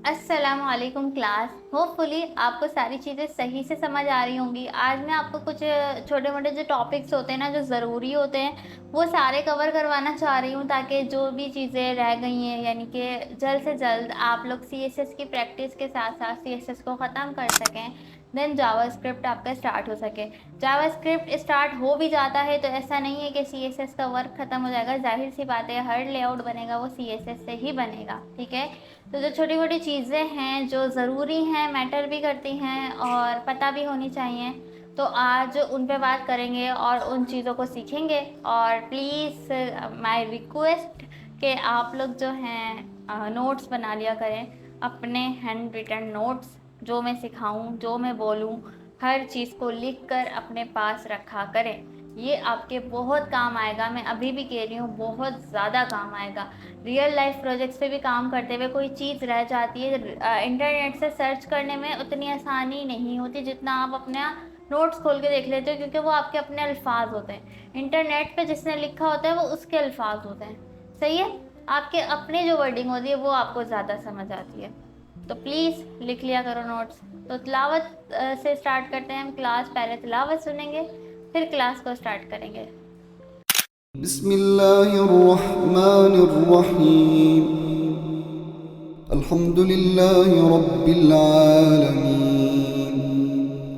अस्सलामुअलैकुम class. Hopefully आपको सारी चीज़ें सही से समझ आ रही होंगी। आज मैं आपको कुछ छोटे मोटे जो टॉपिक्स होते हैं ना, जो ज़रूरी होते हैं, वो सारे कवर करवाना चाह रही हूँ, ताकि जो भी चीज़ें रह गई हैं, यानी कि जल्द से जल्द आप लोग सीएसएस की प्रैक्टिस के साथ साथ सीएसएस को ख़त्म कर सकें। देन जावास्क्रिप्ट आपका स्टार्ट हो सके। जावास्क्रिप्ट स्टार्ट हो भी जाता है तो ऐसा नहीं है कि सीएसएस का वर्क ख़त्म हो जाएगा। जाहिर सी बात है, हर लेआउट बनेगा वो सीएसएस से ही बनेगा। ठीक है, तो जो छोटी मोटी चीज़ें हैं जो ज़रूरी हैं, मैटर भी करती हैं और पता भी होनी चाहिए, तो आज उन पे बात करेंगे और उन चीज़ों को सीखेंगे। और प्लीज़ माय रिक्वेस्ट कि आप लोग जो हैं नोट्स बना लिया करें, अपने हैंड रिटन नोट्स। जो मैं सिखाऊं, जो मैं बोलूं, हर चीज़ को लिख कर अपने पास रखा करें। ये आपके बहुत काम आएगा। मैं अभी भी कह रही हूँ, बहुत ज़्यादा काम आएगा। रियल लाइफ प्रोजेक्ट्स पे भी काम करते हुए कोई चीज़ रह जाती है, इंटरनेट से सर्च करने में उतनी आसानी नहीं होती जितना आप अपना नोट्स खोल के देख लेते हो, क्योंकि वो आपके अपने अल्फाज होते हैं। इंटरनेट पे जिसने लिखा होता है वो उसके अल्फाज होते हैं। सही है, आपके अपने जो वर्डिंग होती है वो आपको ज़्यादा समझ आती है। तो प्लीज़ लिख लिया करो नोट्स। तो तिलावत से स्टार्ट करते हैं हम क्लास। पहले तिलावत सुनेंगे, फिर क्लास को स्टार्ट करेंगे। बिस्मिल्लाहिर्रहमानिर्रहीम। अल्हम्दुलिल्लाहि रब्बिल आलमीन।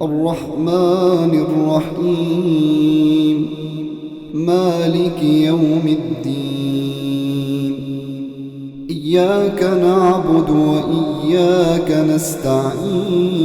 अर्रहमानिर्रहीम। मालिकि यौमिद्दीन। इय्याका नअबुदु व इय्याका नस्तईन।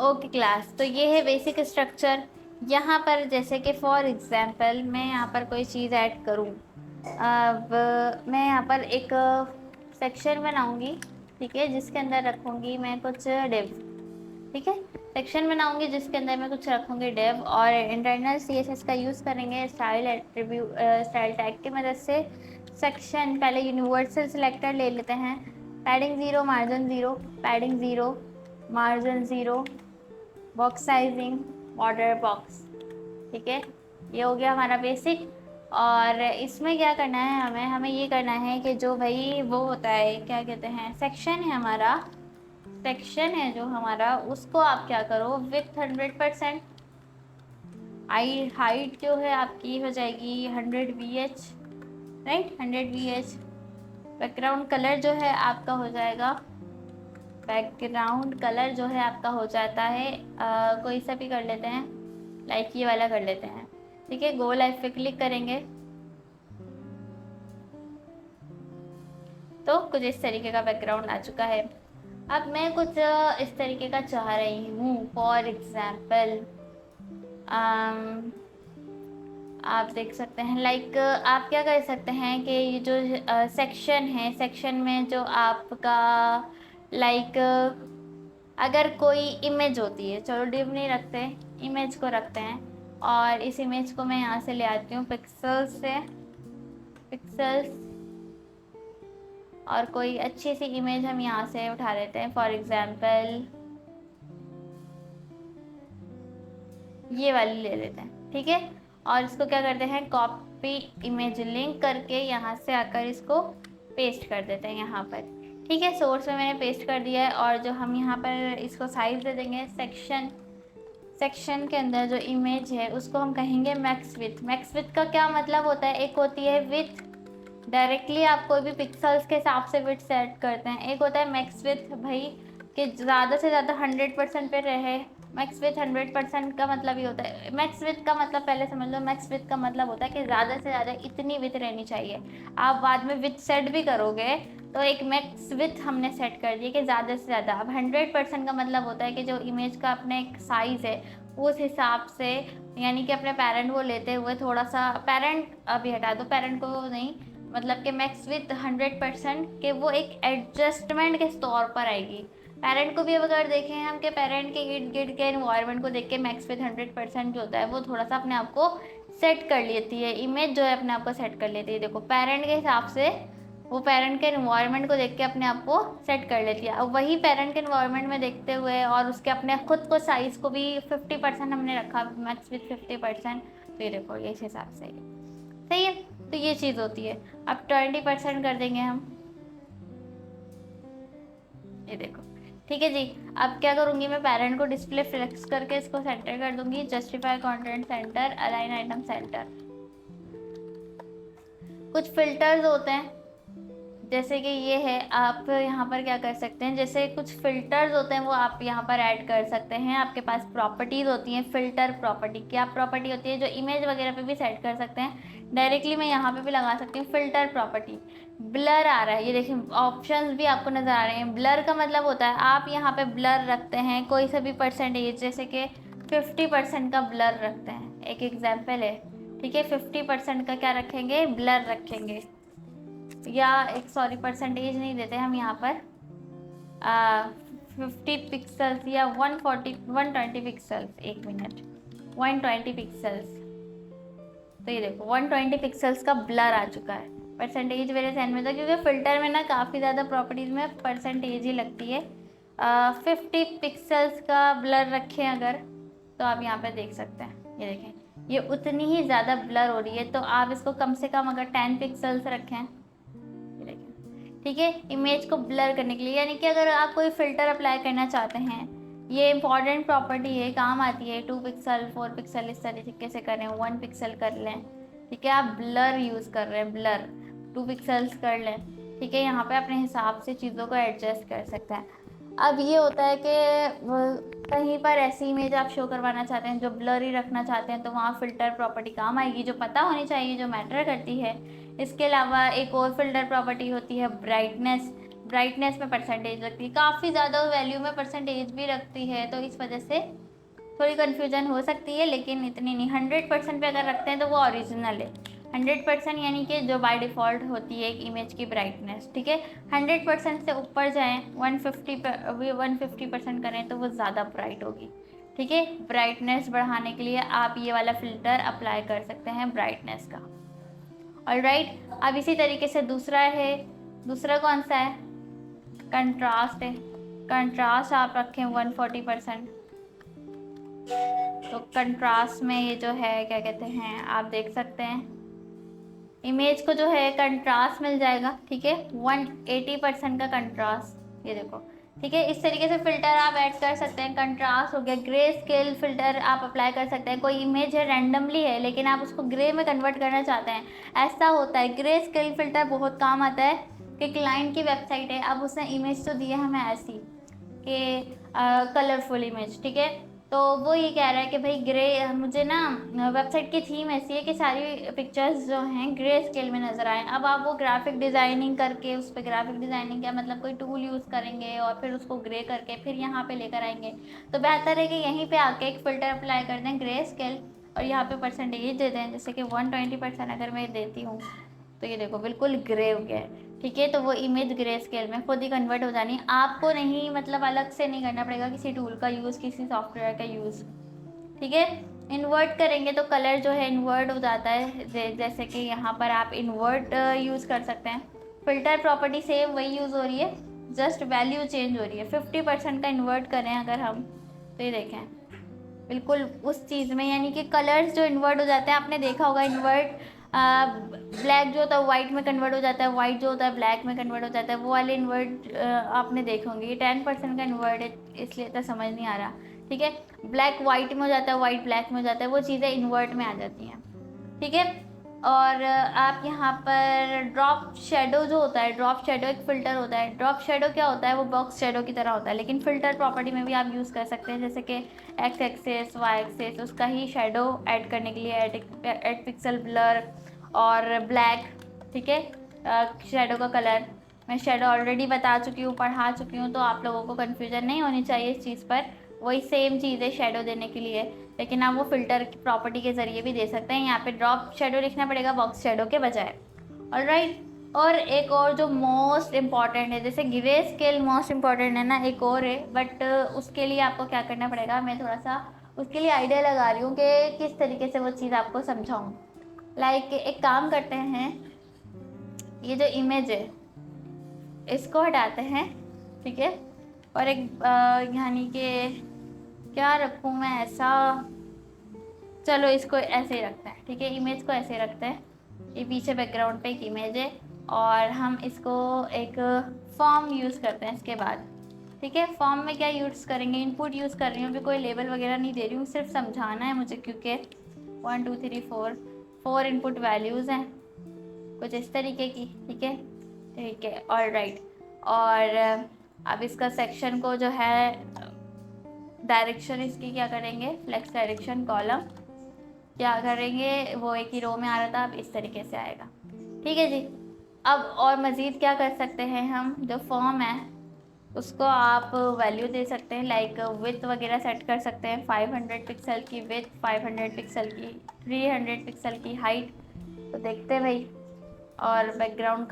ओके क्लास, तो ये है बेसिक स्ट्रक्चर। यहाँ पर जैसे कि फॉर एग्जांपल मैं यहाँ पर कोई चीज़ ऐड करूँ। अब मैं यहाँ पर एक सेक्शन बनाऊँगी, ठीक है, जिसके अंदर रखूँगी मैं कुछ डिव। ठीक है, सेक्शन बनाऊँगी जिसके अंदर मैं कुछ रखूँगी डिव, और इंटरनल सीएसएस का यूज़ करेंगे स्टाइल एट्रीब्यूट, स्टाइल टैग की मदद से। सेक्शन पहले यूनिवर्सल सिलेक्टर ले लेते हैं। Padding 0, margin 0, padding 0, margin 0, box sizing, border box. ठीक है, ये हो गया हमारा बेसिक। और इसमें क्या करना है, हमें ये करना है कि जो भाई वो होता है, क्या कहते हैं, सेक्शन है हमारा, सेक्शन है जो हमारा, उसको आप क्या करो, विथ 100%। हाइट जो है आपकी हो जाएगी 100 VH, right, 100 VH। Background colour जो है आपका हो जाएगा, बैकग्राउंड कलर जो है आपका हो जाता है कोई सा भी कर लेते हैं, लाइक ये वाला कर लेते हैं। ठीक है, गो लाइव पे क्लिक करेंगे तो कुछ इस तरीके का बैकग्राउंड आ चुका है। अब मैं कुछ इस तरीके का चाह रही हूँ। फॉर एग्जाम्पल आप देख सकते हैं, लाइक आप क्या कर सकते हैं कि ये जो सेक्शन है, सेक्शन में जो आपका लाइक अगर कोई इमेज होती है, चलो डिव नहीं रखते, इमेज को रखते हैं। और इस इमेज को मैं यहाँ से ले आती हूँ पिक्सल्स से, पिक्सल्स, और कोई अच्छी सी इमेज हम यहाँ से उठा लेते हैं। फॉर एग्जाम्पल ये वाली ले लेते हैं। ठीक है, और इसको क्या करते हैं, कॉपी इमेज लिंक करके यहाँ से आकर इसको पेस्ट कर देते हैं यहाँ पर। ठीक है, सोर्स में मैंने पेस्ट कर दिया है। और जो हम यहाँ पर इसको साइज दे देंगे, सेक्शन, सेक्शन के अंदर जो इमेज है उसको हम कहेंगे मैक्स विथ। मैक्स विथ का क्या मतलब होता है, एक होती है विथ, डायरेक्टली आप कोई भी पिक्सल्स के हिसाब से विथ सेट करते हैं। एक होता है मैक्स विथ, भाई कि ज़्यादा से ज़्यादा 100% पे रहे। मैक्स विथ 100% का मतलब ये होता है, मैक्स विथ का मतलब पहले समझ लो, मैक्स विथ का मतलब होता है कि ज़्यादा से ज़्यादा इतनी विथ रहनी चाहिए। आप बाद में विथ सेट भी करोगे तो एक मैक्स विथ हमने सेट कर दिया कि ज़्यादा से ज़्यादा। अब 100% का मतलब होता है कि जो इमेज का अपना एक साइज़ है उस हिसाब से, यानी कि अपने पेरेंट को लेते हुए थोड़ा सा, पेरेंट अभी हटा दो, पेरेंट को नहीं, मतलब कि मैक्स विथ 100% के वो एक एडजस्टमेंट के तौर पर आएगी। पेरेंट को भी अगर देखें हम कि पेरेंट के इर्द गिर्द के इन्वायरमेंट को देख के मैक्स विथ 100% जो होता है वो थोड़ा सा अपने आप को सेट कर लेती है, इमेज जो है अपने आप को सेट कर लेती है। देखो पेरेंट के हिसाब से वो पेरेंट के इन्वायरमेंट को देख के अपने आप को सेट कर लेती है। अब वही पेरेंट के इन्वायरमेंट में देखते हुए और उसके अपने खुद को साइज़ को भी 50% हमने रखा, मैक्स विथ 50%। तो ये देखो ये इस हिसाब से सही है। तो ये चीज़ होती है। अब 20% कर देंगे हम, ये देखो ठीक है जी। अब क्या करूँगी मैं, पेरेंट को डिस्प्ले फ्लेक्स करके इसको सेंटर कर दूंगी, justify content center, align item centre. कुछ फिल्टर्स होते हैं जैसे कि ये है, आप यहाँ पर क्या कर सकते हैं, जैसे कुछ फिल्टर्स होते हैं वो आप यहाँ पर ऐड कर सकते हैं। आपके पास प्रॉपर्टीज़ होती हैं, फिल्टर प्रॉपर्टी क्या प्रॉपर्टी होती है, जो इमेज वगैरह पे भी सेट कर सकते हैं। डायरेक्टली मैं यहाँ पे भी लगा सकती हूँ फिल्टर प्रॉपर्टी। ब्लर आ रहा है, ये देखिए ऑप्शंस भी आपको नज़र आ रहे हैं। ब्लर का मतलब होता है आप यहाँ पे ब्लर रखते हैं कोई सा भी परसेंटेज, जैसे कि 50% का ब्लर रखते हैं, एक एग्जाम्पल है ठीक है। 50% का क्या रखेंगे, ब्लर रखेंगे, या एक सॉरी परसेंटेज नहीं देते हम यहाँ पर 50 पिक्सल्स या 120 पिक्सल्स, एक मिनट 120 पिक्सल्स। तो ये देखो 120 पिक्सल्स का ब्लर आ चुका है। परसेंटेज मेरे ध्यान में था क्योंकि फिल्टर में ना काफ़ी ज़्यादा प्रॉपर्टीज़ में परसेंटेज ही लगती है। 50 पिक्सल्स का ब्लर रखें अगर, तो आप यहाँ पे देख सकते हैं, ये देखें ये उतनी ही ज़्यादा ब्लर हो रही है। तो आप इसको कम से कम अगर 10 पिक्सल्स रखें, ठीक है, इमेज को ब्लर करने के लिए। यानी कि अगर आप कोई फ़िल्टर अप्लाई करना चाहते हैं, ये इंपॉर्टेंट प्रॉपर्टी है, काम आती है। 2 पिक्सल 4 पिक्सल इस तरीके से करें, 1 पिक्सल कर लें, ठीक है। आप ब्लर यूज़ कर रहे हैं, ब्लर 2 पिक्सल्स कर लें, ठीक है। यहाँ पे अपने हिसाब से चीज़ों को एडजस्ट कर सकते हैं। अब ये होता है कि कहीं पर ऐसी इमेज आप शो करवाना चाहते हैं जो ब्लर ही रखना चाहते हैं, तो वहाँ फ़िल्टर प्रॉपर्टी काम आएगी, जो पता होनी चाहिए, जो मैटर करती है। इसके अलावा एक और फिल्टर प्रॉपर्टी होती है ब्राइटनेस। ब्राइटनेस में परसेंटेज रखती है, काफ़ी ज़्यादा वैल्यू में परसेंटेज भी रखती है, तो इस वजह से थोड़ी कन्फ्यूजन हो सकती है, लेकिन इतनी नहीं। 100% पे अगर रखते हैं तो वो ओरिजिनल है। 100% यानी कि जो बाय डिफ़ॉल्ट होती है एक इमेज की ब्राइटनेस, ठीक है। 100% से ऊपर जाएँ, 150% करें तो वो ज़्यादा ब्राइट होगी, ठीक है। ब्राइटनेस बढ़ाने के लिए आप ये वाला फ़िल्टर अप्लाई कर सकते हैं ब्राइटनेस का। ऑलराइट, अब इसी तरीके से दूसरा है, दूसरा कौन सा है, कंट्रास्ट है। कंट्रास्ट आप रखें 140%। तो कंट्रास्ट में ये जो है क्या कहते हैं, आप देख सकते हैं इमेज को जो है कंट्रास्ट मिल जाएगा, ठीक है। 180% का कंट्रास्ट, ये देखो, ठीक है। इस तरीके से फ़िल्टर आप ऐड कर सकते हैं। कंट्रास्ट हो गया, ग्रे स्केल फ़िल्टर आप अप्लाई कर सकते हैं। कोई इमेज है रैंडमली है लेकिन आप उसको ग्रे में कन्वर्ट करना चाहते हैं, ऐसा होता है। ग्रे स्केल फ़िल्टर बहुत काम आता है कि क्लाइंट की वेबसाइट है, अब उसने इमेज तो दी है हमें ऐसी कि कलरफुल इमेज, ठीक है। तो वो ये कह रहा है कि भाई ग्रे, मुझे ना वेबसाइट की थीम ऐसी है कि सारी पिक्चर्स जो हैं ग्रे स्केल में नज़र आएँ। अब आप वो ग्राफिक डिज़ाइनिंग करके, उस पर ग्राफिक डिज़ाइनिंग क्या मतलब, कोई टूल यूज़ करेंगे और फिर उसको ग्रे करके फिर यहाँ पे लेकर आएंगे। तो बेहतर है कि यहीं पे आके एक फ़िल्टर अप्लाई कर दें ग्रे स्केल, और यहाँ पे परसेंटेज दे दें, जैसे कि 120% अगर मैं देती हूँ, तो ये देखो बिल्कुल ग्रे हो गया है, ठीक है। तो वो इमेज ग्रे स्केल में खुद ही कन्वर्ट हो जानी, आपको नहीं, मतलब अलग से नहीं करना पड़ेगा किसी टूल का यूज़, किसी सॉफ्टवेयर का यूज़, ठीक है। इन्वर्ट करेंगे तो कलर जो है इन्वर्ट हो जाता है, जैसे कि यहाँ पर आप इन्वर्ट यूज़ कर सकते हैं। फ़िल्टर प्रॉपर्टी सेम वही यूज़ हो रही है, जस्ट वैल्यू चेंज हो रही है। 50% का इन्वर्ट करें अगर हम, तो ये देखें बिल्कुल उस चीज़ में, यानी कि कलर्स जो इन्वर्ट हो जाते हैं, आपने देखा होगा इन्वर्ट, ब्लैक जो होता है वाइट में कन्वर्ट हो जाता है, वाइट जो होता है ब्लैक में कन्वर्ट हो जाता है, वो वाले इन्वर्ट आपने देखे होंगे। ये 10% का इन्वर्ट है इसलिए तो समझ नहीं आ रहा, ठीक है। ब्लैक वाइट में हो जाता है, वाइट ब्लैक में हो जाता है, वो चीज़ें इन्वर्ट में आ जाती हैं, ठीक है। और आप यहाँ पर ड्रॉप शेडो जो होता है, ड्रॉप शेडो एक फ़िल्टर होता है। ड्रॉप शेडो क्या होता है, वो बॉक्स शेडो की तरह होता है, लेकिन फ़िल्टर प्रॉपर्टी में भी आप यूज़ कर सकते हैं, जैसे कि एक्स एक्सेस, वाई एक्सेस, उसका ही शेडो ऐड करने के लिए ऐड पिक्सल ब्लर और ब्लैक, ठीक है। शेडो का कलर मैं शेडो ऑलरेडी बता चुकी हूँ, पढ़ा चुकी हूँ, तो आप लोगों को कन्फ्यूजन नहीं होनी चाहिए इस चीज़ पर। वही सेम चीज़ है शेडो देने के लिए, लेकिन आप वो फ़िल्टर की प्रॉपर्टी के ज़रिए भी दे सकते हैं। यहाँ पे ड्रॉप शेडो लिखना पड़ेगा बॉक्स शेडो के बजाय, ऑलराइट। और एक और जो मोस्ट इम्पॉर्टेंट है, जैसे ग्रे स्केल मोस्ट इम्पॉर्टेंट है ना, एक और है, बट उसके लिए आपको क्या करना पड़ेगा, मैं थोड़ा सा उसके लिए आइडिया लगा रही हूँ कि किस तरीके से वो चीज़ आपको समझाऊँ। लाइक एक काम करते हैं, ये जो इमेज है इसको हटाते हैं, ठीक है, और एक यानी कि क्या रखूँ मैं ऐसा, चलो इसको ऐसे ही रखते हैं, ठीक है, इमेज को ऐसे रखते हैं। ये पीछे बैकग्राउंड पे एक इमेज है और हम इसको एक फॉर्म यूज़ करते हैं इसके बाद, ठीक है। फॉर्म में क्या यूज़ करेंगे, इनपुट यूज़ कर रही हूँ, अभी कोई लेबल वगैरह नहीं दे रही हूँ, सिर्फ समझाना है मुझे, क्योंकि 1 2 3 4 इनपुट वैल्यूज़ हैं कुछ इस तरीके की, ठीक है, ठीक है, ऑल राइट। और अब इसका सेक्शन को जो है डायरेक्शन इसकी क्या करेंगे, फ्लेक्स डायरेक्शन कॉलम क्या करेंगे, वो एक ही रो में आ रहा था, अब इस तरीके से आएगा, ठीक है जी। अब और मज़ीद क्या कर सकते हैं हम, जो फॉर्म है उसको आप वैल्यू दे सकते हैं, लाइक विथ वगैरह सेट कर सकते हैं, 500 पिक्सल की विथ, 500 पिक्सल की, 300 पिक्सल की हाइट, तो देखते हैं भाई। और बैकग्राउंड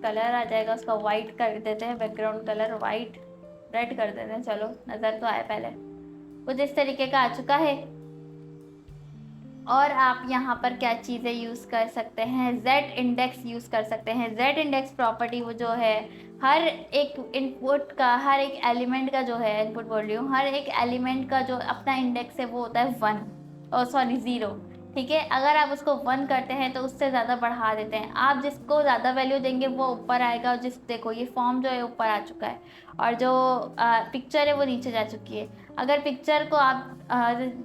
कलर आ जाएगा, उसका वाइट कर देते हैं, बैकग्राउंड कलर वाइट, रेड कर देते हैं, चलो नज़र तो आए पहले, कुछ इस तरीके का आ चुका है। और आप यहाँ पर क्या चीज़ें यूज़ कर सकते हैं, Z इंडेक्स यूज़ कर सकते हैं। Z इंडेक्स प्रॉपर्टी वो जो है हर एक इनपुट का, हर एक एलिमेंट का जो है, इनपुट बोल रही हूँ, हर एक एलिमेंट का जो अपना इंडेक्स है वो होता है 0, ठीक है। अगर आप उसको 1 करते हैं तो उससे ज़्यादा बढ़ा देते हैं, आप जिसको ज़्यादा वैल्यू देंगे वो ऊपर आएगा, और देखो ये फॉर्म जो है ऊपर आ चुका है और जो पिक्चर है वो नीचे जा चुकी है। अगर पिक्चर को आप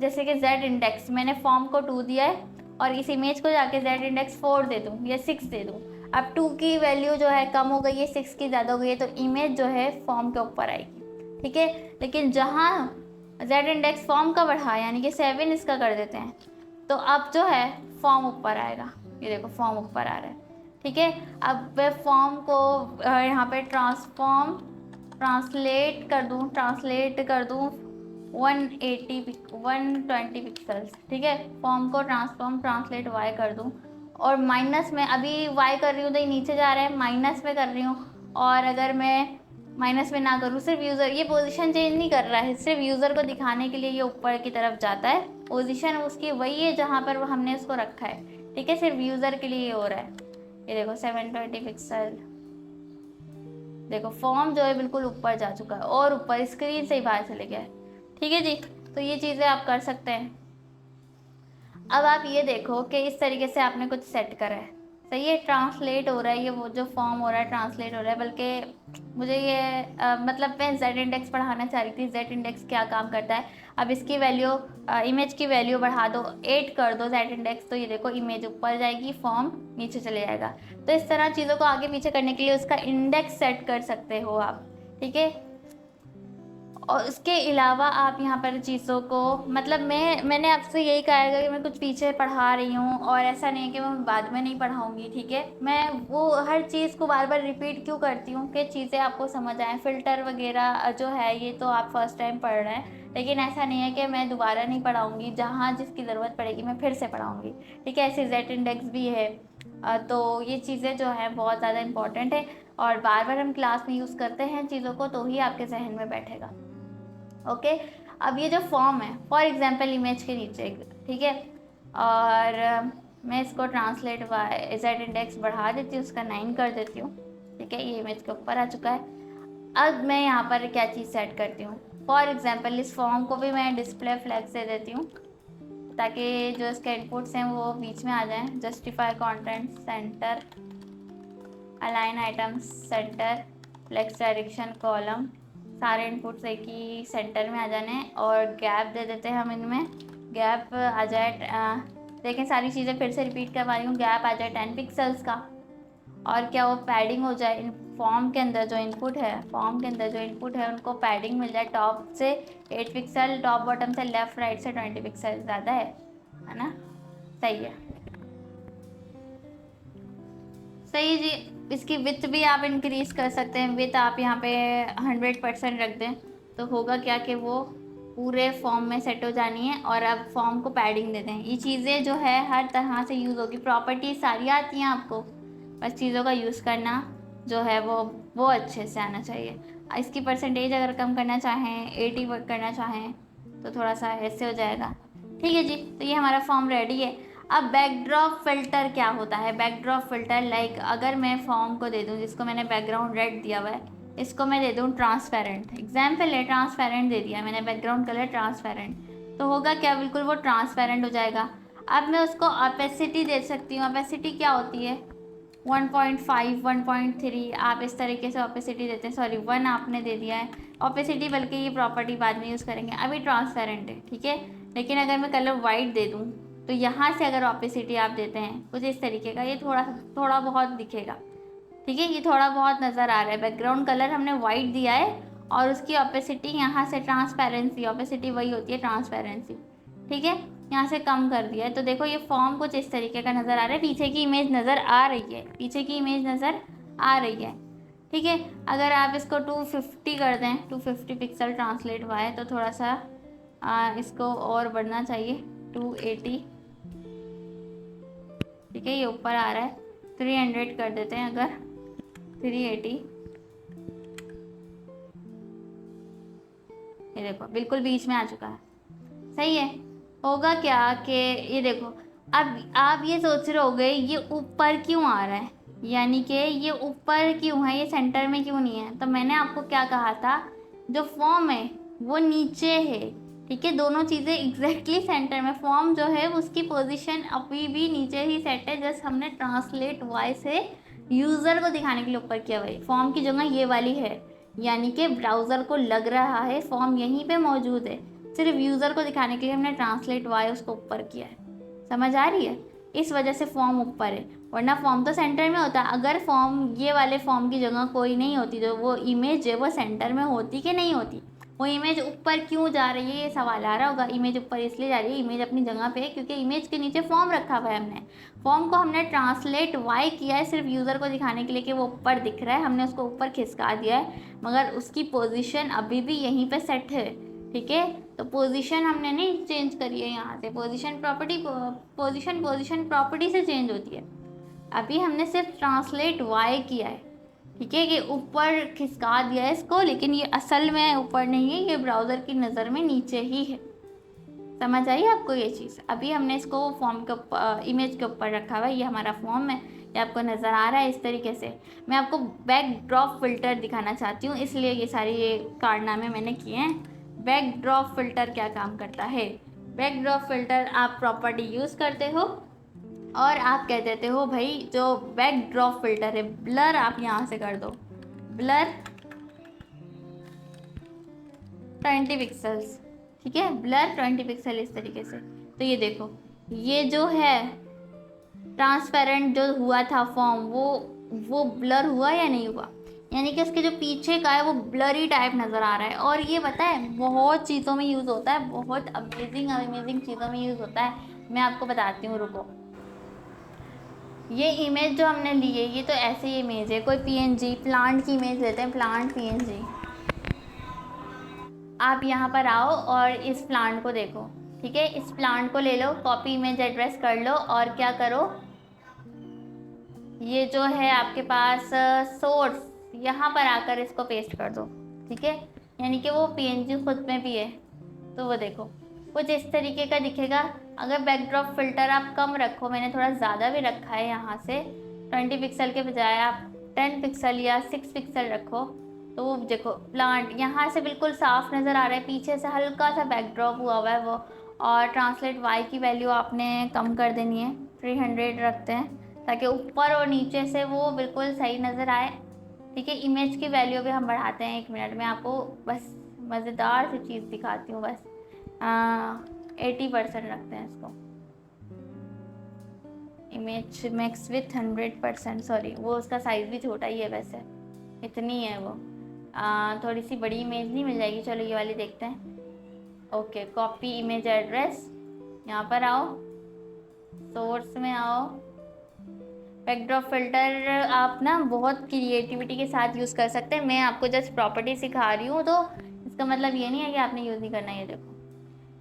जैसे कि Z इंडेक्स मैंने फॉर्म को 2 दिया है और इस इमेज को जाके Z इंडेक्स 4 दे दूँ या 6 दे दूँ, अब 2 की वैल्यू जो है कम हो गई है, 6 की ज़्यादा हो गई है, तो इमेज जो है फॉर्म के ऊपर आएगी, ठीक है। लेकिन जहाँ Z इंडेक्स फॉर्म का बढ़ा यानी कि 7 इसका कर देते हैं, तो अब जो है फॉर्म ऊपर आएगा, ये देखो फॉर्म ऊपर आ रहा है, ठीक है। अब मैं फॉर्म को यहाँ पे ट्रांसलेट कर दूँ 120 पिक्सल्स, ठीक है। फॉर्म को ट्रांसलेट वाई कर दूँ, और माइनस में अभी वाई कर रही हूँ तो ये नीचे जा रहा है, माइनस में कर रही हूँ, और अगर मैं माइनस में ना करूँ, सिर्फ यूज़र, ये पोजीशन चेंज नहीं कर रहा है, सिर्फ यूज़र को दिखाने के लिए ये ऊपर की तरफ जाता है, पोजीशन उसकी वही है जहाँ पर हमने उसको रखा है, ठीक है, सिर्फ यूज़र के लिए ये हो रहा है। ये देखो 720 पिक्सल, देखो फॉर्म जो है बिल्कुल ऊपर जा चुका है और ऊपर स्क्रीन से ही बाहर चले गया है, ठीक है जी। तो ये चीज़ें आप कर सकते हैं। अब आप ये देखो कि इस तरीके से आपने कुछ सेट करा है, सही है, ट्रांसलेट हो रहा है, ये वो जो फॉर्म हो रहा है ट्रांसलेट हो रहा है, बल्कि मुझे ये मतलब मैं Z इंडेक्स बढ़ाना चाह रही थी। Z इंडेक्स क्या काम करता है, अब इसकी वैल्यू इमेज की वैल्यू बढ़ा दो, 8 कर दो Z इंडेक्स, तो ये देखो इमेज ऊपर जाएगी, फॉर्म नीचे चले जाएगा। तो इस तरह चीज़ों को आगे पीछे करने के लिए उसका इंडेक्स सेट कर सकते हो आप, ठीक है। और उसके अलावा आप यहाँ पर चीज़ों को, मतलब मैंने आपसे यही कहा है कि मैं कुछ पीछे पढ़ा रही हूँ, और ऐसा नहीं है कि मैं बाद में नहीं पढ़ाऊँगी, ठीक है। मैं वो हर चीज़ को बार बार रिपीट क्यों करती हूँ कि चीज़ें आपको समझ आएँ। फ़िल्टर वगैरह जो है ये तो आप फर्स्ट टाइम पढ़ रहे हैं, लेकिन ऐसा नहीं है कि मैं दोबारा नहीं पढ़ाऊँगी, जहाँ जिसकी ज़रूरत पड़ेगी मैं फिर से पढ़ाऊँगी, ठीक है। ऐसे Z इंडेक्स भी है। तो ये चीज़ें जो हैं बहुत ज़्यादा इंपॉर्टेंट है, और बार बार हम क्लास में यूज़ करते हैं चीज़ों को, तो ही आपके जहन में बैठेगा, ओके। अब ये जो फॉर्म है, फॉर एग्जांपल इमेज के नीचे, ठीक है, और मैं इसको ट्रांसलेट बाय Z इंडेक्स बढ़ा देती हूँ, उसका 9 कर देती हूँ, ठीक है। ये इमेज के ऊपर आ चुका है। अब मैं यहाँ पर क्या चीज़ सेट करती हूँ, फॉर एग्जांपल इस फॉर्म को भी मैं डिस्प्ले फ्लैग्स दे देती हूँ, ताकि जो इसके इनपुट्स हैं वो बीच में आ जाएं। Justify content center, align items center, flex direction column, सारे इनपुट्स एक ही सेंटर में आ जाने हैं, और गैप दे देते हैं हम इनमें, गैप आ जाए देखें सारी चीज़ें फिर से रिपीट करवा रही हूँ, गैप आ जाए 10 पिक्सल्स का, और क्या वो पैडिंग हो जाए, इन फॉर्म के अंदर जो इनपुट है उनको पैडिंग मिल जाए, टॉप से 8 पिक्सल, टॉप बॉटम से लेफ़्ट राइट से 20 पिक्सल, ज़्यादा है ना, सही है, सही जी। इसकी विथ भी आप इंक्रीज़ कर सकते हैं, विथ आप यहाँ पे 100% रख दें, तो होगा क्या कि वो पूरे फॉर्म में सेट हो जानी है, और अब फॉर्म को पैडिंग दे दें। ये चीज़ें जो है हर तरह से यूज़ होगी, प्रॉपर्टी सारी आती हैं आपको, बस चीज़ों का यूज़ करना जो है वो अच्छे से आना चाहिए। इसकी परसेंटेज अगर कम करना चाहें, 80 करना चाहें तो थोड़ा सा ऐसे हो जाएगा। ठीक है जी, तो ये हमारा फॉर्म रेडी है। अब बैकड्रॉप फिल्टर क्या होता है? बैकड्रॉप फिल्टर लाइक अगर मैं फॉर्म को दे दूँ जिसको मैंने बैकग्राउंड रेड दिया हुआ है, इसको मैं दे दूँ ट्रांसपेरेंट, एग्जाम्पल है ट्रांसपेरेंट दे दिया मैंने, बैकग्राउंड कलर ट्रांसपेरेंट, तो होगा क्या, बिल्कुल वो ट्रांसपेरेंट हो जाएगा। अब मैं उसको ऑपेसिटी दे सकती हूँ। ऑपेसिटी क्या होती है? 1.5, 1.3 आप इस तरीके से ऑपेसिटी देते हैं। सॉरी 1 आपने दे दिया है ऑपेसिटी, बल्कि ये प्रॉपर्टी बाद में यूज़ करेंगे, अभी ट्रांसपेरेंट है, ठीक है। लेकिन अगर मैं कलर वाइट दे दूँ तो यहाँ से अगर ऑपेसिटी आप देते हैं कुछ इस तरीके का, ये थोड़ा बहुत दिखेगा, ठीक है, ये थोड़ा बहुत नज़र आ रहा है। बैकग्राउंड कलर हमने वाइट दिया है और उसकी ऑपेसिटी यहाँ से ट्रांसपेरेंसी, ऑपेसिटी वही होती है ट्रांसपेरेंसी, ठीक है, यहाँ से कम कर दिया है। तो देखो ये फॉर्म कुछ इस तरीके का नज़र आ रहा है, पीछे की इमेज नज़र आ रही है, पीछे की इमेज नज़र आ रही है, ठीक है। अगर आप इसको 250 कर दें, 250 पिक्सल ट्रांसलेट हुआ है, तो थोड़ा सा इसको और बढ़ना चाहिए, 280, ठीक है, ये ऊपर आ रहा है, 300 कर देते हैं अगर, 380, ये देखो बिल्कुल बीच में आ चुका है, सही है। होगा क्या कि ये देखो, अब आप ये सोच रहे होगे ये ऊपर क्यों आ रहा है, यानी कि ये ऊपर क्यों है, ये सेंटर में क्यों नहीं है। तो मैंने आपको क्या कहा था, जो फॉर्म है वो नीचे है, ठीक है, दोनों चीज़ें एग्जैक्टली सेंटर में। फॉर्म जो है उसकी पोजीशन अभी भी नीचे ही सेट है, जस्ट हमने ट्रांसलेट वाई से यूज़र को दिखाने के लिए ऊपर किया हुआ है। फॉर्म की जगह ये वाली है, यानी कि ब्राउज़र को लग रहा है फॉर्म यहीं पे मौजूद है, सिर्फ यूज़र को दिखाने के लिए हमने ट्रांसलेट वाई उसको ऊपर किया है। समझ आ रही है? इस वजह से फॉर्म ऊपर है, वरना फॉर्म तो सेंटर में होता। अगर फॉर्म ये वाले फॉर्म की जगह कोई नहीं होती तो वो इमेज है वो सेंटर में होती कि नहीं होती, वो इमेज ऊपर क्यों जा रही है, ये सवाल आ रहा होगा। इमेज ऊपर इसलिए जा रही है, इमेज अपनी जगह पे है क्योंकि इमेज के नीचे फॉर्म रखा हुआ है हमने। फॉर्म को हमने ट्रांसलेट वाई किया है सिर्फ यूज़र को दिखाने के लिए कि वो ऊपर दिख रहा है, हमने उसको ऊपर खिसका दिया है, मगर उसकी पोजीशन अभी भी यहीं पे सेट है, ठीक है। तो पोजीशन हमने नहीं चेंज करी है यहाँ से, पोजीशन प्रॉपर्टी से चेंज होती है। अभी हमने सिर्फ ट्रांसलेट वाई किया है, ठीक है, कि ऊपर खिसका दिया है इसको, लेकिन ये असल में ऊपर नहीं है, ये ब्राउज़र की नज़र में नीचे ही है। समझ आई आपको ये चीज़? अभी हमने इसको फॉर्म के ऊपर, इमेज के ऊपर रखा हुआ है, ये हमारा फॉर्म है, ये आपको नज़र आ रहा है इस तरीके से। मैं आपको बैकड्रॉप फिल्टर दिखाना चाहती हूँ, इसलिए ये सारी ये कारनामे मैंने किए हैं। बैकड्रॉप फिल्टर क्या काम करता है? बैकड्रॉप फिल्टर आप प्रॉपर्टी यूज़ करते हो और आप कह देते हो भाई जो बैकड्रॉप फिल्टर है, ब्लर आप यहाँ से कर दो, ब्लर 20 पिक्सल्स, ठीक है, ब्लर 20 पिक्सल इस तरीके से। तो ये देखो, ये जो है ट्रांसपेरेंट जो हुआ था फॉर्म, वो ब्लर हुआ या नहीं हुआ, यानी कि उसके जो पीछे का है वो ब्लरी टाइप नज़र आ रहा है। और ये पता है बहुत चीज़ों में यूज़ होता है, बहुत अमेजिंग चीज़ों में यूज़ होता है। मैं आपको बताती हूँ, रुको। ये इमेज जो हमने ली है ये तो ऐसी इमेज है, कोई पीएनजी प्लांट की इमेज लेते हैं, प्लांट पीएनजी। आप यहाँ पर आओ और इस प्लांट को देखो, ठीक है, इस प्लांट को ले लो, कॉपी इमेज एड्रेस कर लो और क्या करो, ये जो है आपके पास सोर्स, यहाँ पर आकर इसको पेस्ट कर दो, ठीक है, यानी कि वो पीएनजी खुद में भी है। तो वो देखो कुछ इस तरीके का दिखेगा। अगर बैकड्रॉप फिल्टर आप कम रखो, मैंने थोड़ा ज़्यादा भी रखा है, यहाँ से 20 पिक्सल के बजाय आप 10 पिक्सल या 6 पिक्सल रखो, तो वो देखो प्लांट यहाँ से बिल्कुल साफ नज़र आ रहा है, पीछे से हल्का सा बैकड्रॉप हुआ हुआ है वो। और ट्रांसलेट वाई की वैल्यू आपने कम कर देनी है, 300 रखते हैं ताकि ऊपर और नीचे से वो बिल्कुल सही नज़र आए, ठीक है। इमेज की वैल्यू भी हम बढ़ाते हैं, 1 मिनट में आपको बस मज़ेदार सी चीज़ दिखाती हूँ, बस 80% रखते हैं इसको, इमेज मैक्स विथ 100%, सॉरी वो उसका साइज़ भी छोटा ही है, वैसे इतनी है वो, थोड़ी सी बड़ी इमेज नहीं मिल जाएगी, चलो ये वाली देखते हैं। ओके, कॉपी इमेज एड्रेस, यहाँ पर आओ, सोर्स में आओ। बैकड्रॉप फिल्टर आप ना बहुत क्रिएटिविटी के साथ यूज़ कर सकते हैं, मैं आपको जस्ट प्रॉपर्टी सिखा रही हूँ, तो इसका मतलब ये नहीं है कि आपने यूज़ नहीं करना। ये देखो,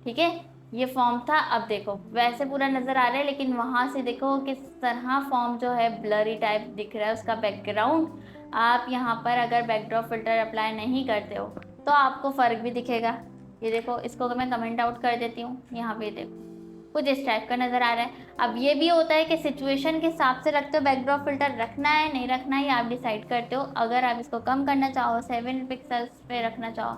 ठीक है, ये फॉर्म था, अब देखो वैसे पूरा नज़र आ रहा है, लेकिन वहाँ से देखो किस तरह फॉर्म जो है ब्लरी टाइप दिख रहा है, उसका बैकग्राउंड आप यहाँ पर अगर बैकड्रॉप फिल्टर अप्लाई नहीं करते हो तो आपको फ़र्क भी दिखेगा। ये देखो, इसको मैं कमेंट आउट कर देती हूँ, यहाँ पे देखो कुछ इस टाइप का नज़र आ रहा है। अब ये भी होता है कि सिचुएशन के हिसाब से रखते हो, बैकड्रॉप फिल्टर रखना है नहीं रखना है, ये आप डिसाइड करते हो। अगर आप इसको कम करना चाहो, 7 पिक्सल्स पे रखना चाहो,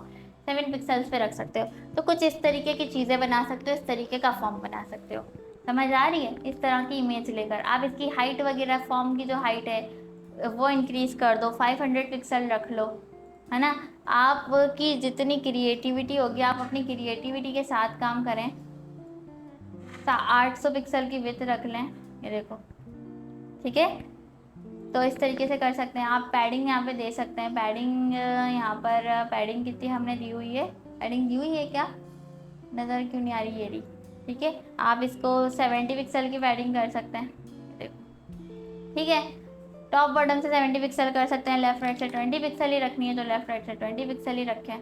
7 पिक्सल्स पे रख सकते हो। तो कुछ इस तरीके की चीज़ें बना सकते हो, इस तरीके का फॉर्म बना सकते हो। समझ आ रही है? इस तरह की इमेज लेकर आप इसकी हाइट वगैरह, फॉर्म की जो हाइट है वो इंक्रीज़ कर दो, 500 पिक्सल रख लो, है ना। आपकी जितनी क्रिएटिविटी होगी, आप अपनी क्रिएटिविटी के साथ काम करें। 800 पिक्सल की विड्थ रख लें, ये देखो, ठीक है। तो इस तरीके से कर सकते हैं आप। पैडिंग यहाँ पे दे सकते हैं। पैडिंग यहाँ पर पैडिंग कितनी हमने दी हुई है, पैडिंग दी हुई है क्या, नज़र क्यों नहीं आ रही, ये रही, ठीक है। आप इसको 70 पिक्सल की पैडिंग कर सकते हैं, देखो, ठीक है। टॉप बॉटम से 70 पिक्सल कर सकते हैं, लेफ्ट राइट से 20 पिक्सल ही रखनी है तो लेफ्ट राइट से 20 पिक्सल ही रखें।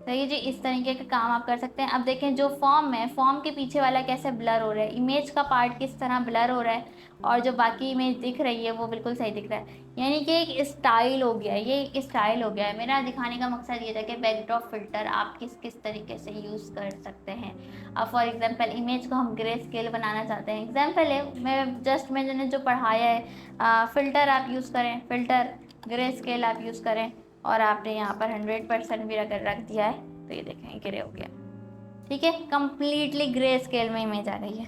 सही जी, इस तरीके का काम आप कर सकते हैं। अब देखें जो फॉर्म है, फॉर्म के पीछे वाला कैसे ब्लर हो रहा है, इमेज का पार्ट किस तरह ब्लर हो रहा है और जो बाकी इमेज दिख रही है वो बिल्कुल सही दिख रहा है। यानी कि एक स्टाइल हो गया है, ये एक स्टाइल हो गया है। मेरा दिखाने का मकसद ये था कि बैकड्रॉप फिल्टर आप किस किस तरीके से यूज़ कर सकते हैं। अब फॉर एग्जांपल इमेज को हम ग्रे स्केल बनाना चाहते हैं, एग्जांपल है, मैंने जो पढ़ाया है, फ़िल्टर आप यूज़ करें, फ़िल्टर ग्रे स्केल आप यूज़ करें और आपने यहाँ पर 100% भी अगर रख दिया है तो ये देखें ग्रे हो गया, ठीक है। कम्प्लीटली ग्रे स्केल में इमेज आ रही है।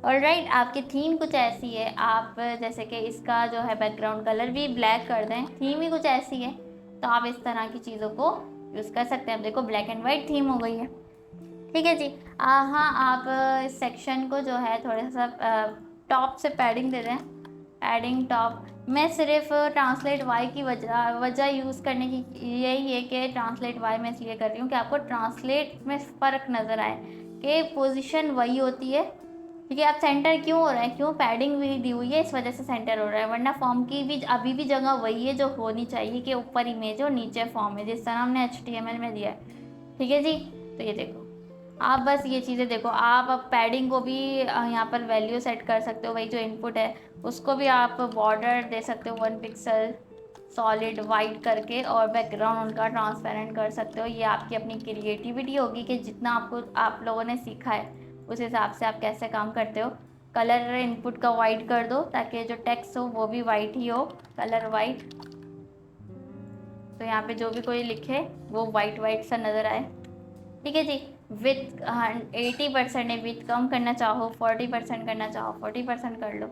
ऑलराइट, आपकी थीम कुछ ऐसी है, आप जैसे कि इसका जो है बैकग्राउंड कलर भी ब्लैक कर दें, थीम ही कुछ ऐसी है, तो आप इस तरह की चीज़ों को यूज़ कर सकते हैं। अब देखो ब्लैक एंड वाइट थीम हो गई है, ठीक है जी। हाँ, आप इस सेक्शन को जो है थोड़ा सा टॉप से पैडिंग दे दें, पैडिंग टॉप। मैं सिर्फ ट्रांसलेट वाई की वजह यूज़ करने की यही है कि ट्रांसलेट वाई मैं इसलिए कर रही हूँ कि आपको ट्रांसलेट में फ़र्क नज़र आए कि पोजीशन वही होती है, ठीक है। अब सेंटर क्यों हो रहा है, क्यों पैडिंग भी दी हुई है, इस वजह से सेंटर हो रहा है, वरना फॉर्म की भी अभी भी जगह वही है जो होनी चाहिए कि ऊपर इमेज हो नीचे फॉर्म है, जिस तरह हमने HTML में दिया है, ठीक है जी। तो ये देखो, आप बस ये चीज़ें देखो। आप अब पैडिंग को भी यहाँ पर वैल्यू सेट कर सकते हो, वही जो इनपुट है उसको भी आप बॉर्डर दे सकते हो 1 पिक्सल सॉलिड वाइट करके, और बैकग्राउंड उनका ट्रांसपेरेंट कर सकते हो। ये आपकी अपनी क्रिएटिविटी होगी कि जितना आप लोगों ने सीखा है उस हिसाब से आप कैसे काम करते हो। कलर इनपुट का वाइट कर दो ताकि जो टेक्स्ट हो वो भी वाइट ही हो, कलर वाइट। तो यहाँ पे जो भी कोई लिखे वो वाइट वाइट सा नज़र आए, ठीक है जी। विथ 80% है, विथ कम करना चाहो 40% करना चाहो 40% कर लो,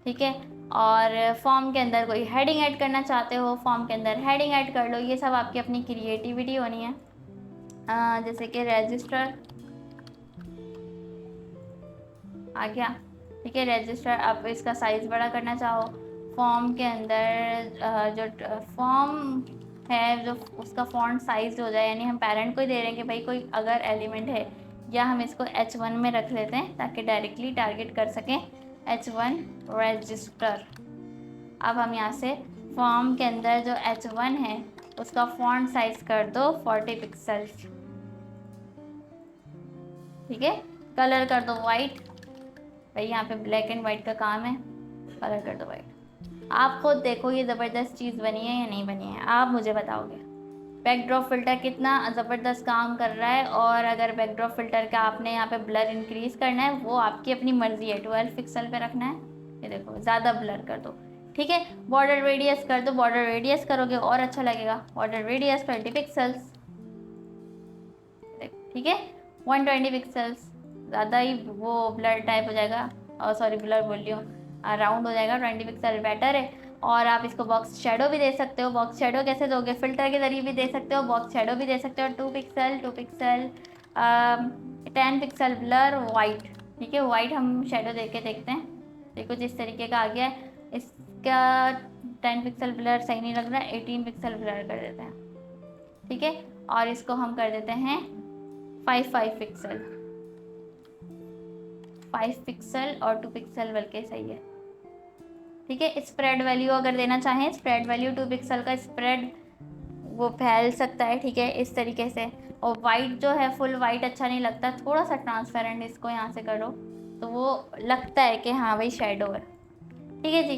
ठीक है। और फॉर्म के अंदर कोई हेडिंग ऐड करना चाहते हो, फॉर्म के अंदर हेडिंग ऐड कर लो। ये सब आपकी अपनी क्रिएटिविटी होनी है। जैसे कि रजिस्टर आ गया, ठीक है। रजिस्टर आप इसका साइज़ बड़ा करना चाहो, फॉर्म के अंदर जो फॉर्म है जो उसका फॉन्ट साइज हो जाए, यानी हम पेरेंट को ही दे रहे हैं कि भाई कोई अगर एलिमेंट है, या हम इसको H1 में रख लेते हैं ताकि डायरेक्टली टारगेट कर सकें, H1 रजिस्टर। अब हम यहाँ से फॉर्म के अंदर जो H1 है उसका फॉन्ट साइज कर दो 40 पिक्सल्स, ठीक है। कलर कर दो वाइट, भाई यहाँ पे ब्लैक एंड वाइट का काम है, कलर कर दो वाइट। आप खुद देखो ये ज़बरदस्त चीज़ बनी है या नहीं बनी है, आप मुझे बताओगे। बैकड्रॉप फ़िल्टर कितना ज़बरदस्त काम कर रहा है। और अगर बैकड्रॉप फ़िल्टर का आपने यहाँ पे ब्लर इंक्रीज़ करना है वो आपकी अपनी मर्ज़ी है, 12 पिक्सल पे रखना है, ये देखो ज़्यादा ब्लर कर दो, ठीक है। बॉर्डर रेडियस कर दो, बॉर्डर रेडियस करोगे और अच्छा लगेगा, बॉर्डर रेडियस 20 पिक्सल्स, ठीक है। 120 पिक्सल्स, ज़्यादा ही वो ब्लर टाइप हो जाएगा, और सॉरी ब्लर बोल रही हूँ, राउंड हो जाएगा, 20 पिक्सल बेटर है। और आप इसको बॉक्स शेडो भी दे सकते हो। बॉक्स शेडो कैसे दोगे, फ़िल्टर के ज़रिए भी दे सकते हो, बॉक्स शेडो भी दे सकते हो। 2 पिक्सल 10 पिक्सल ब्लर वाइट, ठीक है। वाइट हम शेडो दे के देखते हैं, देखो जिस तरीके का आ गया है। इसका 10 पिक्सल ब्लर सही नहीं लग रहा, 18 पिक्सल ब्लर कर देते हैं, ठीक है। और इसको हम कर देते हैं 5 पिक्सल, 5 पिक्सल और 2 पिक्सल बल्कि सही है, ठीक है। स्प्रेड वैल्यू अगर देना चाहें, स्प्रेड वैल्यू 2 पिक्सल का स्प्रेड वो फैल सकता है, ठीक है, इस तरीके से। और वाइट जो है फुल वाइट अच्छा नहीं लगता, थोड़ा सा ट्रांसपेरेंट इसको यहाँ से करो तो वो लगता है कि हाँ भाई शेडो है, ठीक है जी।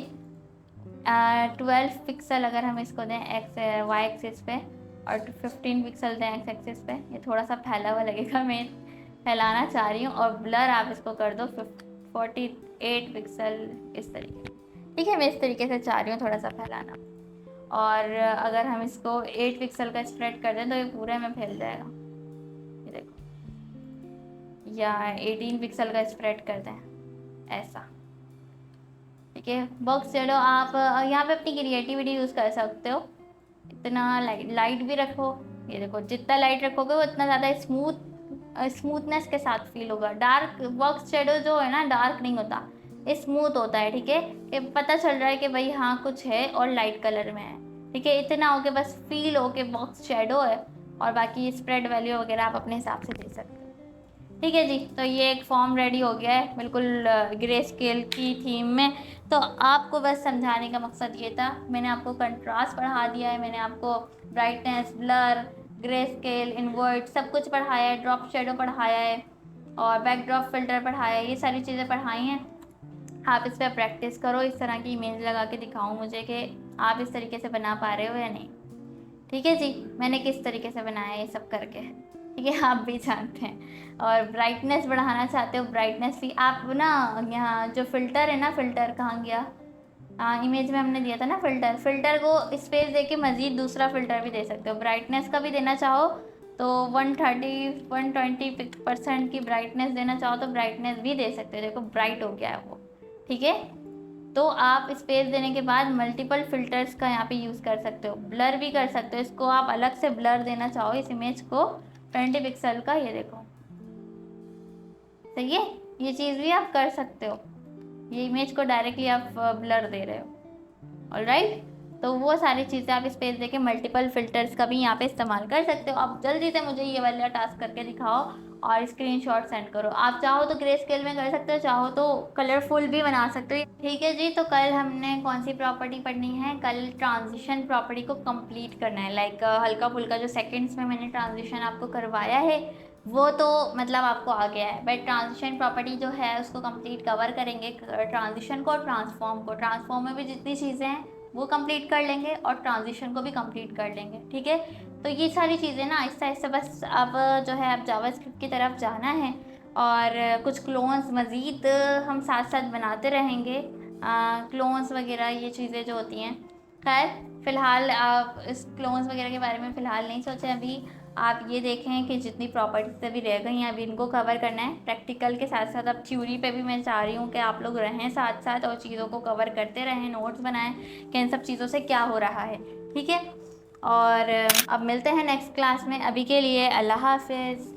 12 पिक्सल अगर हम इसको दें एक्स वाई एक्सिस पे और 15 पिक्सल दें एक्स एक्सिस पे, ये थोड़ा सा फैला हुआ लगेगा, मैं फैलाना चाह रही हूँ। और ब्लर आप इसको कर दो 48 पिक्सल इस तरीके, ठीक है। मैं इस तरीके से चाह रही हूँ थोड़ा सा फैलाना। और अगर हम इसको 8 पिक्सल का स्प्रेड कर दें तो ये पूरे में फैल जाएगा, ये देखो। या 18 पिक्सल का स्प्रेड कर दें ऐसा, ठीक है। बॉक्स शैडो आप यहाँ पे अपनी क्रिएटिविटी यूज़ कर सकते हो। इतना लाइट भी रखो, ये देखो जितना लाइट रखोगे वो इतना ज़्यादा स्मूथनेस के साथ फील होगा। डार्क बॉक्स शैडो जो है ना, डार्क नहीं होता, स्मूथ होता है, ठीक है। कि पता चल रहा है कि भाई हाँ कुछ है और लाइट कलर में है, ठीक है। इतना हो के बस फील हो के बॉक्स शैडो है, और बाकी स्प्रेड वैल्यू वगैरह आप अपने हिसाब से दे सकते हो, ठीक है जी। तो ये एक फॉर्म रेडी हो गया है बिल्कुल ग्रे स्केल की थीम में। तो आपको बस समझाने का मकसद ये था, मैंने आपको कंट्रास्ट पढ़ा दिया है, मैंने आपको brightness, blur, grey scale, invert सब कुछ पढ़ाया है, ड्रॉप शेडो पढ़ाया है और बैकड्रॉप फिल्टर पढ़ाया है, ये सारी चीज़ें पढ़ाई हैं। आप इस पर प्रैक्टिस करो, इस तरह की इमेज लगा के दिखाऊँ मुझे कि आप इस तरीके से बना पा रहे हो या नहीं, ठीक है जी। मैंने किस तरीके से बनाया ये सब करके, ठीक है, आप भी जानते हैं। और ब्राइटनेस बढ़ाना चाहते हो, ब्राइटनेस भी आप ना, यहाँ जो फ़िल्टर है ना, फ़िल्टर कहाँ गया, इमेज में हमने दिया था ना फ़िल्टर को स्पेस दे के मज़ीद दूसरा फ़िल्टर भी दे सकते हो। ब्राइटनेस का भी देना चाहो तो 120% की ब्राइटनेस देना चाहो तो ब्राइटनेस भी दे सकते हो, देखो ब्राइट हो गया है वो, ठीक है। तो आप स्पेस देने के बाद मल्टीपल फिल्टर्स का यहाँ पे यूज़ कर सकते हो, ब्लर भी कर सकते हो। इसको आप अलग से ब्लर देना चाहो इस इमेज को 20 पिक्सल का, ये देखो सही है, ये चीज़ भी आप कर सकते हो। ये इमेज को डायरेक्टली आप ब्लर दे रहे हो, ऑलराइट। तो वो सारी चीज़ें आप स्पेस देके मल्टीपल फिल्टर्स का भी यहाँ पे इस्तेमाल कर सकते हो। आप जल्दी से मुझे ये वाला टास्क करके दिखाओ और स्क्रीनशॉट सेंड करो। आप चाहो तो ग्रे स्केल में कर सकते हो, चाहो तो कलरफुल भी बना सकते हो, ठीक है जी। तो कल हमने कौन सी प्रॉपर्टी पढ़नी है, कल ट्रांजिशन प्रॉपर्टी को कंप्लीट करना है। लाइक हल्का फुल्का जो सेकंड्स में मैंने ट्रांजिशन आपको करवाया है वो तो मतलब आपको आ गया है, बट ट्रांजिशन प्रॉपर्टी जो है उसको कंप्लीट कवर करेंगे, ट्रांजिशन को और ट्रांसफॉर्म को। ट्रांसफॉर्म में भी जितनी चीज़ें हैं वो कंप्लीट कर लेंगे और ट्रांजिशन को भी कंप्लीट कर लेंगे, ठीक है। तो ये सारी चीज़ें ना आहिस्ता आहिस्ता बस अब जो है अब जावास्क्रिप्ट की तरफ जाना है और कुछ क्लोन्स मज़ीद हम साथ साथ बनाते रहेंगे, क्लोन्स वगैरह ये चीज़ें जो होती हैं। खैर फ़िलहाल आप इस क्लोन्स वगैरह के बारे में फ़िलहाल नहीं सोचें अभी। आप ये देखें कि जितनी प्रॉपर्टीज़ अभी रह गई हैं अभी इनको कवर करना है प्रैक्टिकल के साथ साथ। अब थ्योरी पे भी मैं चाह रही हूँ कि आप लोग रहें साथ साथ और चीज़ों को कवर करते रहें, नोट्स बनाएं कि इन सब चीज़ों से क्या हो रहा है, ठीक है। और अब मिलते हैं नेक्स्ट क्लास में, अभी के लिए अल्लाह हाफ़िज़।